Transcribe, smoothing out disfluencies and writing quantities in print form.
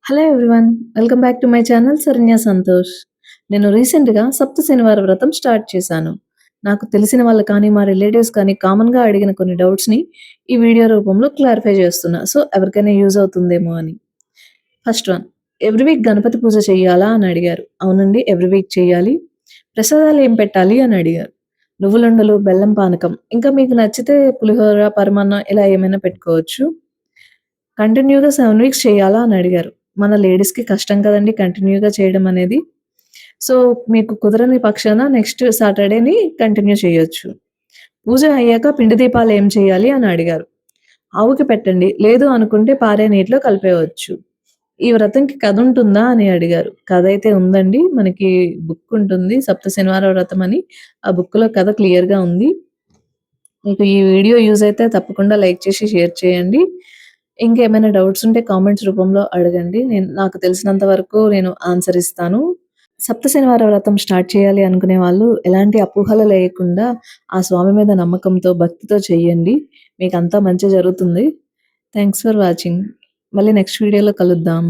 Hello everyone. Welcome back to my channel Saranya Santosh. నేను రీసెంట్‌గా సప్త శనివార వ్రతం స్టార్ట్ చేశాను. నాకు తెలిసిన వాళ్ళు కానీ, మా రిలేటివ్స్ కానీ కామన్‌గా అడిగిన కొన్ని డౌట్స్‌ని ఈ వీడియో రూపంలో క్లారిఫై చేస్తున్నా. సో, ఎవరికైనా యూజ్ అవుతుందేమో అని. First one, every week Ganapati puja చేయాలా అని అడిగారు. అవునండి, ఎవ్రీ వీక్ చేయాలి. ప్రసాదాలు ఏం పెట్టాలి అని అడిగారు. నువ్వులుండలు, బెల్లం పానకం, ఇంకా మీకు నచ్చితే పులిహోర, పరమాన్నం ఇలా ఏమైనా పెట్టుకోవచ్చు. కంటిన్యూ‌గా 7 వీక్స్ చేయాలా అని అడిగారు. మన లేడీస్‌కి కష్టం కదండీ కంటిన్యూ‌గా చేయడం అనేది. సో, మీకు కుదరని పక్షాన నెక్స్ట్ సాటర్‌డేని కంటిన్యూ చేయొచ్చు. పూజ అయ్యాక పిండి దీపాలు ఏం చేయాలి అని అడిగారు. ఆవుకి పెట్టండి. లేదు అనుకుంటే పారే నీటిలో కలిపేయవచ్చు. ఈ వ్రతంకి కథ ఉంటుందా అని అడిగారు. కథ అయితే ఉందండి. మనకి బుక్ ఉంటుంది. సప్త శనివార వ్రతం అని. ఆ బుక్‌లో కథ క్లియర్‌గా ఉంది. మీకు ఈ వీడియో యూజ్ అయితే తప్పకుండా లైక్ చేసి షేర్ చేయండి. ఇంకేమైనా డౌట్స్ ఉంటే కామెంట్స్ రూపంలో అడగండి. నాకు తెలిసినంత వరకు నేను ఆన్సర్ ఇస్తాను. సప్త శనివార వ్రతం స్టార్ట్ చేయాలి అనుకునే వాళ్ళు ఎలాంటి అపోహలు లేకుండా ఆ స్వామి మీద నమ్మకంతో, భక్తితో చేయండి. మీకంతా మంచే జరుగుతుంది. Thanks for watching. మళ్ళీ నెక్స్ట్ వీడియోలో కలుద్దాం.